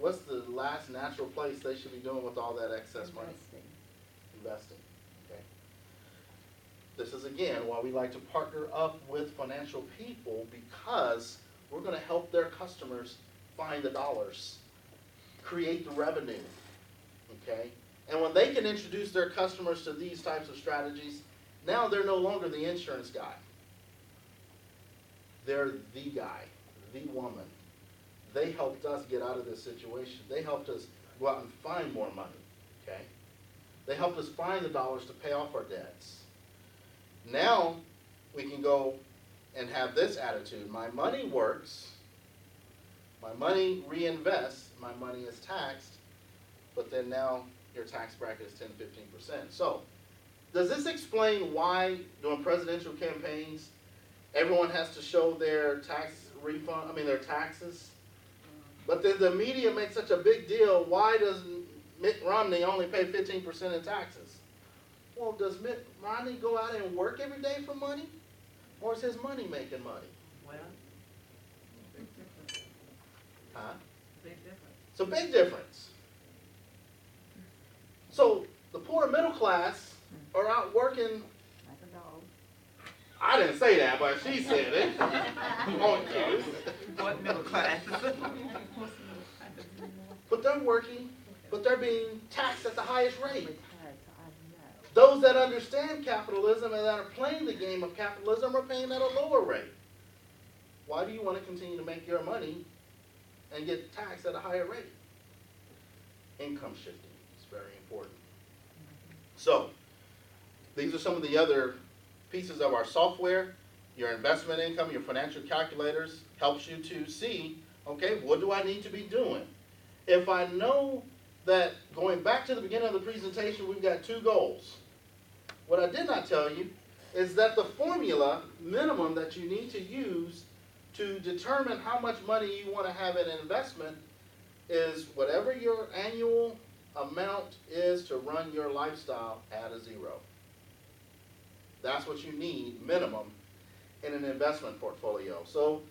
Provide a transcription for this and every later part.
what's the last natural place they should be doing with all that excess money? Investing. Okay. This is again why we like to partner up with financial people, because we're going to help their customers find the dollars, create the revenue. Okay. And when they can introduce their customers to these types of strategies, now they're no longer the insurance guy. They're the guy, the woman. They helped us get out of this situation. They helped us go out and find more money, okay? They helped us find the dollars to pay off our debts. Now we can go and have this attitude. My money works. My money reinvests. My money is taxed. But then now your tax bracket is 10, 15%. So does this explain why during presidential campaigns everyone has to show their tax refund, their taxes? But then the media makes such a big deal. Why does Mitt Romney only pay 15% in taxes? Well, does Mitt Romney go out and work every day for money? Or is his money making money? Well, big difference. Huh? Big difference. It's a big difference. So the poor middle class are out working. Like a dog. I didn't say that, but she said it. On cue. What middle class? But they're working, but they're being taxed at the highest rate. Those that understand capitalism and that are playing the game of capitalism are paying at a lower rate. Why do you want to continue to make your money and get taxed at a higher rate? Income shifting is very important. So, these are some of the other pieces of our software. Your investment income, your financial calculators helps you to see, okay, what do I need to be doing? If I know that, going back to the beginning of the presentation, we've got two goals. What I did not tell you is that the formula minimum that you need to use to determine how much money you want to have in an investment is whatever your annual amount is to run your lifestyle, add a zero. That's what you need minimum in an investment portfolio. So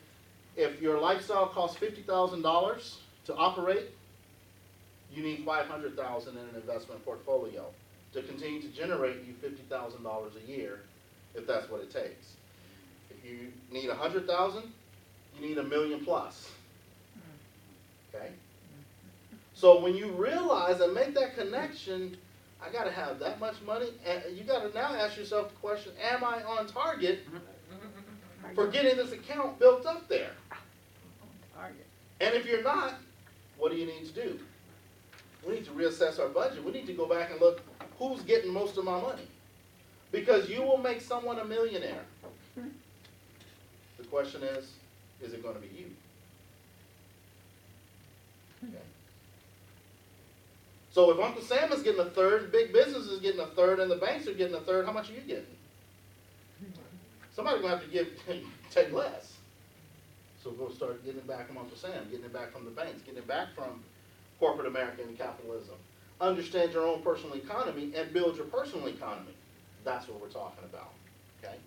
if your lifestyle costs $50,000 to operate, you need $500,000 in an investment portfolio to continue to generate you $50,000 a year, if that's what it takes. If you need $100,000, you need $1 million plus. Okay? So when you realize and make that connection, I got to have that much money, and you got to now ask yourself the question, am I on target for getting this account built up there? And if you're not, what do you need to do? We need to reassess our budget. We need to go back and look who's getting most of my money. Because you will make someone a millionaire. The question is it going to be you? Okay. So if Uncle Sam is getting a third, big business is getting a third, and the banks are getting a third, how much are you getting? Somebody's going to have to take less. So go start getting it back from Uncle Sam, getting it back from the banks, getting it back from corporate American capitalism. Understand your own personal economy and build your personal economy. That's what we're talking about. Okay?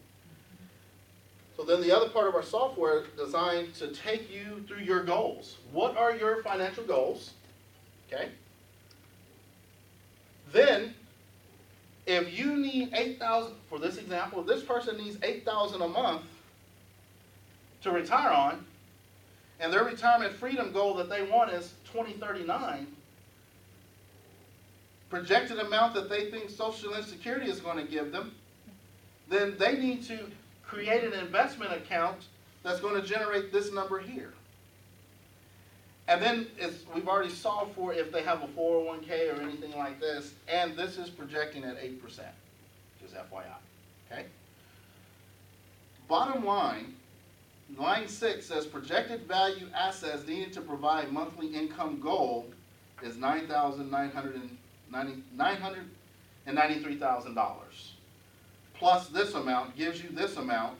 So then the other part of our software is designed to take you through your goals. What are your financial goals? Okay? Then, if you need $8,000, for this example, if this person needs $8,000 a month to retire on, and their retirement freedom goal that they want is 2039, projected amount that they think Social Security is going to give them, then they need to create an investment account that's going to generate this number here. And then we've already solved for if they have a 401k or anything like this, and this is projecting at 8%, just FYI. Okay? Bottom line, line 6 says projected value assets needed to provide monthly income goal is $993,000. Plus this amount gives you this amount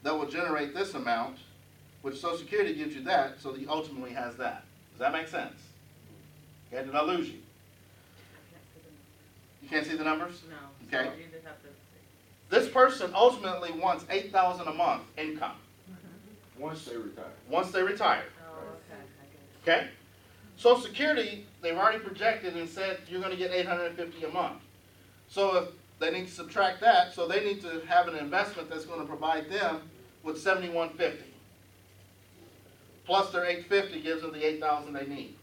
that will generate this amount, which Social Security gives you that, so that he ultimately has that. Does that make sense? Okay, did I lose you? You can't see the numbers? No. Okay. So you just have to see. This person ultimately wants $8,000 a month income Once they retire. once they retire. Oh, okay. I get it. Okay? Social Security, they've already projected and said you're going to get $850 a month. So if they need to subtract that, so they need to have an investment that's going to provide them with $7,150. Plus their $850 gives them the $8,000 they need.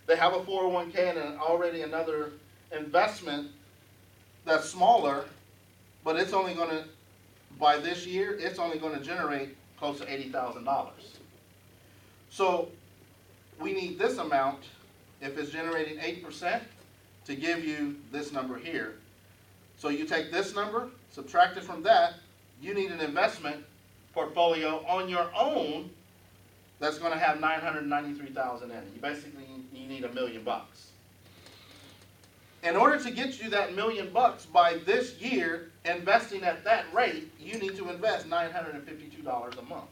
They have a 401k and already another investment that's smaller, but it's only going to, by this year, it's only going to generate close to $80,000. So we need this amount, if it's generating 8%, to give you this number here. So you take this number, subtract it from that, you need an investment portfolio on your own that's going to have $993,000 in it. You basically need $1 million. In order to get you that $1 million by this year, investing at that rate, you need to invest $952 a month.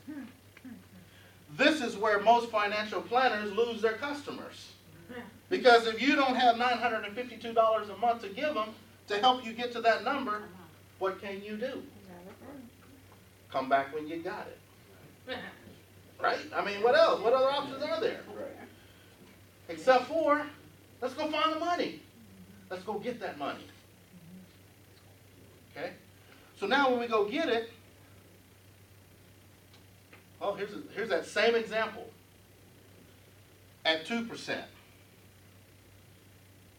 Wow. This is where most financial planners lose their customers. Because if you don't have $952 a month to give them to help you get to that number, what can you do? Come back when you got it. Right? I mean, what else? What other options are there? Except for, let's go find the money. Let's go get that money. Okay? So now when we go get it, oh, here's that same example. At 2%.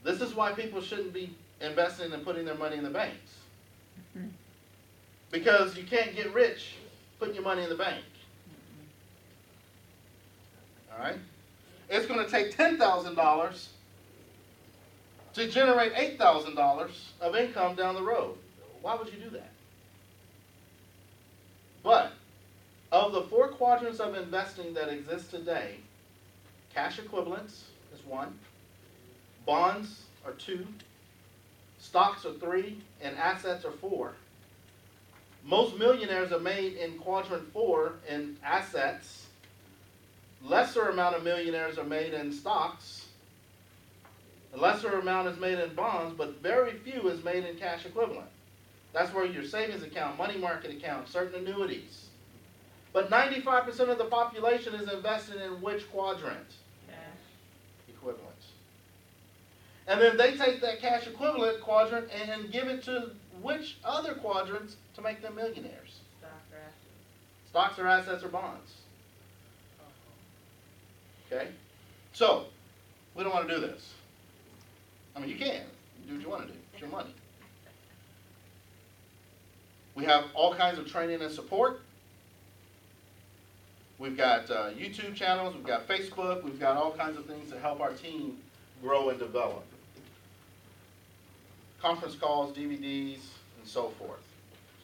This is why people shouldn't be investing and putting their money in the banks. Because you can't get rich putting your money in the bank. All right? It's going to take $10,000 to generate $8,000 of income down the road. Why would you do that? But of the 4 quadrants of investing that exist today, cash equivalents is 1, bonds are 2, stocks are 3, and assets are 4. Most millionaires are made in quadrant 4 in assets. Lesser amount of millionaires are made in stocks. A lesser amount is made in bonds, but very few is made in cash equivalent. That's where your savings account, money market account, certain annuities. But 95% of the population is invested in which quadrant? Cash equivalent. And then they take that cash equivalent quadrant and give it to which other quadrants to make them millionaires? Stocks or assets or bonds. Okay? So, we don't want to do this. I mean, you can. You do what you want to do. It's your money. We have all kinds of training and support. We've got YouTube channels. We've got Facebook. We've got all kinds of things to help our team grow and develop. Conference calls, DVDs, and so forth.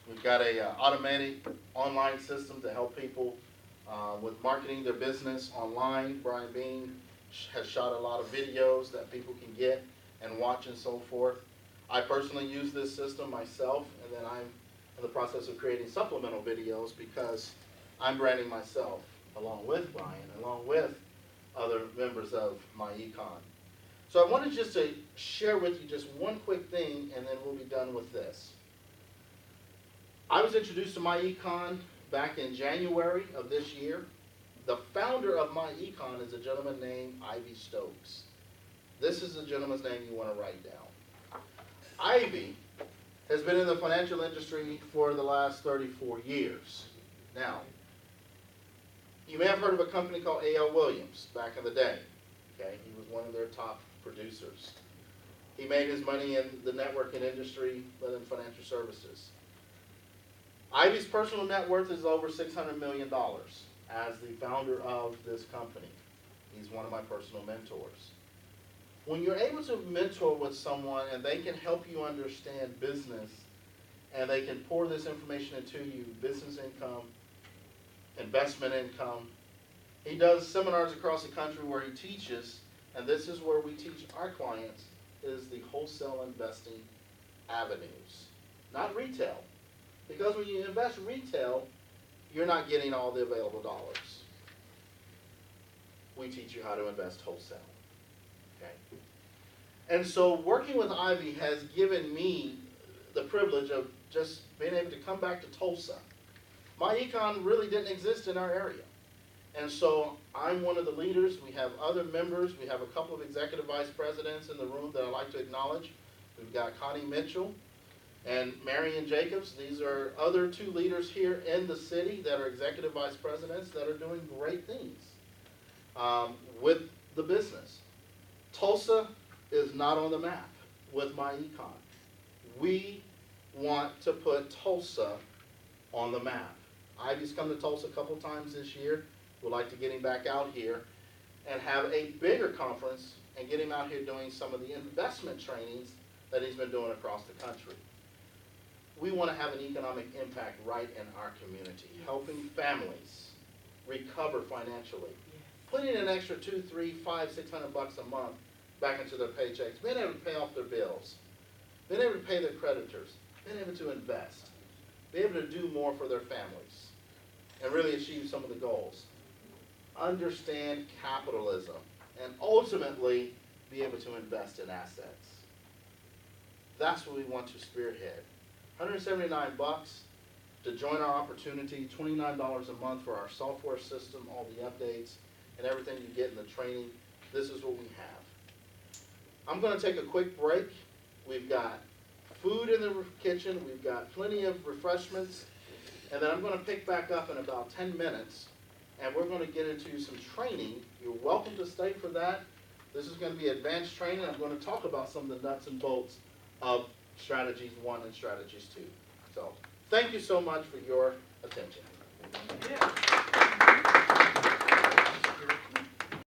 We've got a automatic online system to help people with marketing their business online. Brian Bean has shot a lot of videos that people can get and watch and so forth. I personally use this system myself, and then I'm in the process of creating supplemental videos because I'm branding myself along with Brian, along with other members of my econ. So I wanted just to share with you just one quick thing, and then we'll be done with this. I was introduced to my econ back in January of this year. The founder of my econ is a gentleman named Ivy Stokes. This is the gentleman's name you want to write down. Ivy has been in the financial industry for the last 34 years. Now, you may have heard of a company called A.L. Williams back in the day. Okay, he was one of their top producers. He made his money in the networking industry, but in financial services. Ivy's personal net worth is over $600 million as the founder of this company. He's one of my personal mentors. When you're able to mentor with someone and they can help you understand business and they can pour this information into you, business income, investment income. He does seminars across the country where he teaches, and this is where we teach our clients, is the wholesale investing avenues, not retail. Because when you invest retail, you're not getting all the available dollars. We teach you how to invest wholesale. Okay? And so working with Ivy has given me the privilege of just being able to come back to Tulsa. My econ really didn't exist in our area. And so I'm one of the leaders. We have other members. We have a couple of executive vice presidents in the room that I'd like to acknowledge. We've got Connie Mitchell and Marion Jacobs. These are other two leaders here in the city that are executive vice presidents that are doing great things with the business. Tulsa is not on the map with my econ. We want to put Tulsa on the map. Ivy's come to Tulsa a couple times this year. We'd like to get him back out here and have a bigger conference and get him out here doing some of the investment trainings that he's been doing across the country. We want to have an economic impact right in our community, helping families recover financially, putting an extra $200, $300, $500, $600 a month back into their paychecks, being able to pay off their bills, being able to pay their creditors, being able to invest, be able to do more for their families, and really achieve some of the goals. Understand capitalism, and ultimately be able to invest in assets. That's what we want to spearhead. $179 to join our opportunity, $29 a month for our software system, all the updates, and everything you get in the training. This is what we have. I'm going to take a quick break. We've got food in the kitchen. We've got plenty of refreshments. And then I'm going to pick back up in about 10 minutes, and we're going to get into some training. You're welcome to stay for that. This is going to be advanced training. I'm going to talk about some of the nuts and bolts of Strategies 1 and Strategies 2. So thank you so much for your attention. Yeah.